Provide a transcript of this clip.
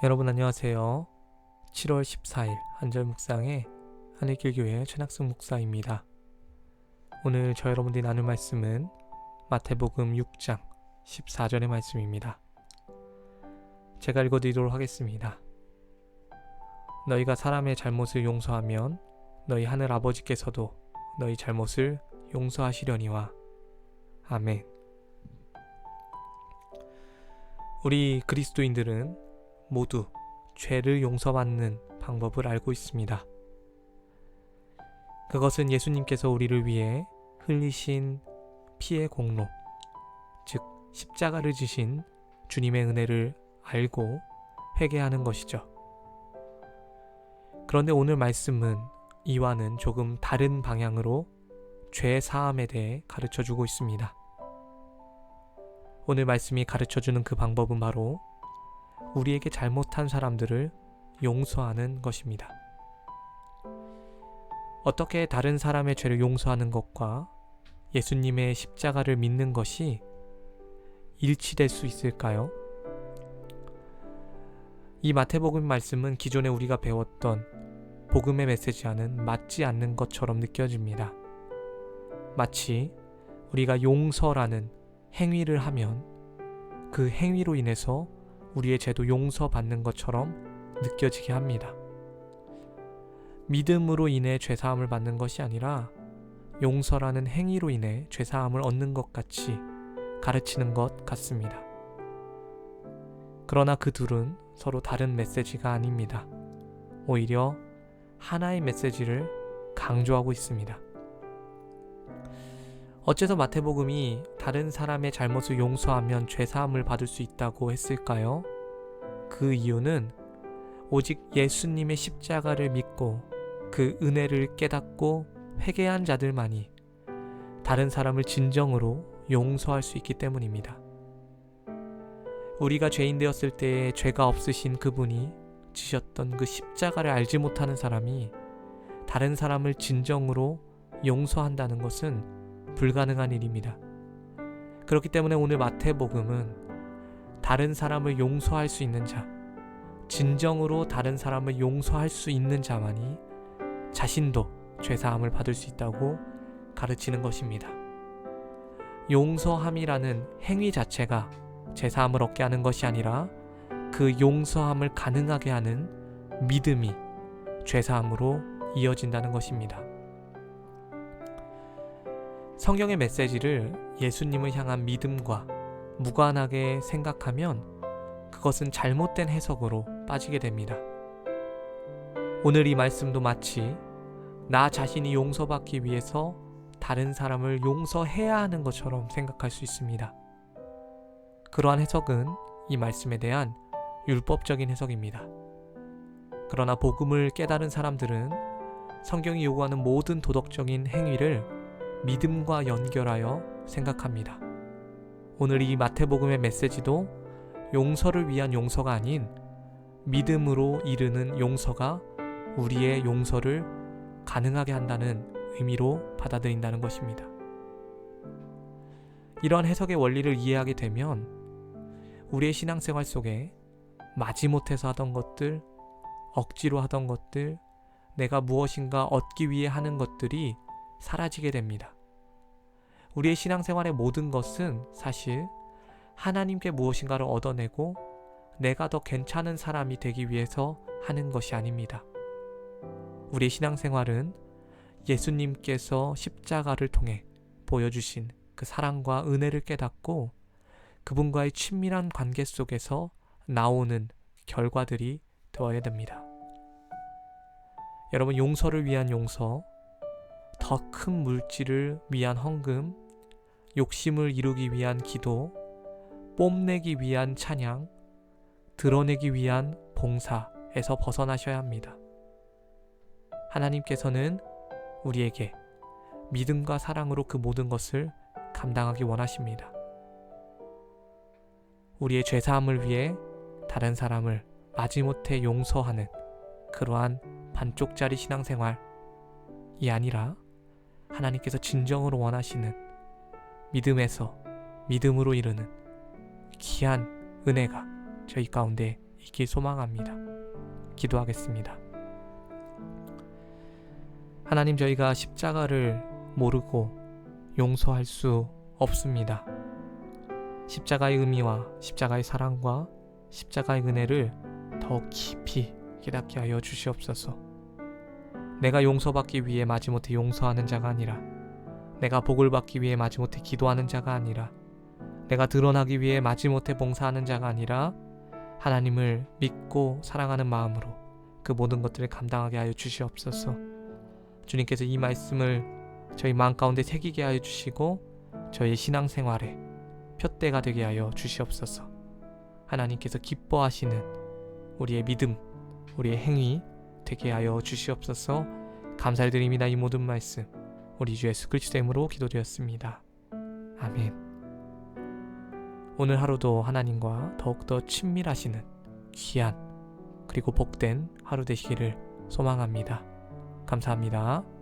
여러분 안녕하세요. 7월 14일 한절묵상의 하늘길교회 최낙승 목사입니다. 오늘 저 여러분들이 나눌 말씀은 마태복음 6장 14절의 말씀입니다. 제가 읽어드리도록 하겠습니다. 너희가 사람의 잘못을 용서하면 너희 하늘 아버지께서도 너희 잘못을 용서하시려니와. 아멘. 우리 그리스도인들은 모두 죄를 용서받는 방법을 알고 있습니다. 그것은 예수님께서 우리를 위해 흘리신 피의 공로, 즉 십자가를 지신 주님의 은혜를 알고 회개하는 것이죠. 그런데 오늘 말씀은 이와는 조금 다른 방향으로 죄 사함에 대해 가르쳐주고 있습니다. 오늘 말씀이 가르쳐주는 그 방법은 바로 우리에게 잘못한 사람들을 용서하는 것입니다. 어떻게 다른 사람의 죄를 용서하는 것과 예수님의 십자가를 믿는 것이 일치될 수 있을까요? 이 마태복음 말씀은 기존에 우리가 배웠던 복음의 메시지와는 맞지 않는 것처럼 느껴집니다. 마치 우리가 용서라는 행위를 하면 그 행위로 인해서 우리의 죄도 용서받는 것처럼 느껴지게 합니다. 믿음으로 인해 죄사함을 받는 것이 아니라 용서라는 행위로 인해 죄사함을 얻는 것 같이 가르치는 것 같습니다. 그러나 그 둘은 서로 다른 메시지가 아닙니다. 오히려 하나의 메시지를 강조하고 있습니다. 어째서 마태복음이 다른 사람의 잘못을 용서하면 죄사함을 받을 수 있다고 했을까요? 그 이유는 오직 예수님의 십자가를 믿고 그 은혜를 깨닫고 회개한 자들만이 다른 사람을 진정으로 용서할 수 있기 때문입니다. 우리가 죄인 되었을 때에 죄가 없으신 그분이 지셨던 그 십자가를 알지 못하는 사람이 다른 사람을 진정으로 용서한다는 것은 불가능한 일입니다. 그렇기 때문에 오늘 마태복음은 다른 사람을 용서할 수 있는 자, 진정으로 다른 사람을 용서할 수 있는 자만이 자신도 죄사함을 받을 수 있다고 가르치는 것입니다. 용서함이라는 행위 자체가 죄사함을 얻게 하는 것이 아니라 그 용서함을 가능하게 하는 믿음이 죄사함으로 이어진다는 것입니다. 성경의 메시지를 예수님을 향한 믿음과 무관하게 생각하면 그것은 잘못된 해석으로 빠지게 됩니다. 오늘 이 말씀도 마치 나 자신이 용서받기 위해서 다른 사람을 용서해야 하는 것처럼 생각할 수 있습니다. 그러한 해석은 이 말씀에 대한 율법적인 해석입니다. 그러나 복음을 깨달은 사람들은 성경이 요구하는 모든 도덕적인 행위를 믿음과 연결하여 생각합니다. 오늘 이 마태복음의 메시지도 용서를 위한 용서가 아닌 믿음으로 이르는 용서가 우리의 용서를 가능하게 한다는 의미로 받아들인다는 것입니다. 이러한 해석의 원리를 이해하게 되면 우리의 신앙생활 속에 마지못해서 하던 것들, 억지로 하던 것들, 내가 무엇인가 얻기 위해 하는 것들이 사라지게 됩니다. 우리의 신앙생활의 모든 것은 사실 하나님께 무엇인가를 얻어내고 내가 더 괜찮은 사람이 되기 위해서 하는 것이 아닙니다. 우리의 신앙생활은 예수님께서 십자가를 통해 보여주신 그 사랑과 은혜를 깨닫고 그분과의 친밀한 관계 속에서 나오는 결과들이 되어야 됩니다. 여러분, 용서를 위한 용서, 더 큰 물질을 위한 헌금, 욕심을 이루기 위한 기도, 뽐내기 위한 찬양, 드러내기 위한 봉사에서 벗어나셔야 합니다. 하나님께서는 우리에게 믿음과 사랑으로 그 모든 것을 감당하기 원하십니다. 우리의 죄사함을 위해 다른 사람을 마지못해 용서하는 그러한 반쪽짜리 신앙생활이 아니라 하나님께서 진정으로 원하시는 믿음에서 믿음으로 이르는 귀한 은혜가 저희 가운데 있길 소망합니다. 기도하겠습니다. 하나님, 저희가 십자가를 모르고 용서할 수 없습니다. 십자가의 의미와 십자가의 사랑과 십자가의 은혜를 더 깊이 깨닫게 하여 주시옵소서. 내가 용서받기 위해 마지못해 용서하는 자가 아니라, 내가 복을 받기 위해 마지못해 기도하는 자가 아니라, 내가 드러나기 위해 마지못해 봉사하는 자가 아니라, 하나님을 믿고 사랑하는 마음으로 그 모든 것들을 감당하게 하여 주시옵소서. 주님께서 이 말씀을 저희 마음 가운데 새기게 하여 주시고 저희 신앙생활에 표대가 되게 하여 주시옵소서. 하나님께서 기뻐하시는 우리의 믿음, 우리의 행위 되게 하여 주시옵소서. 감사드립니다. 이 모든 말씀 우리 주 예수 그리스도의 이름으로 기도드렸습니다. 아멘. 오늘 하루도 하나님과 더욱더 친밀하시는 귀한 그리고 복된 하루 되시기를 소망합니다. 감사합니다.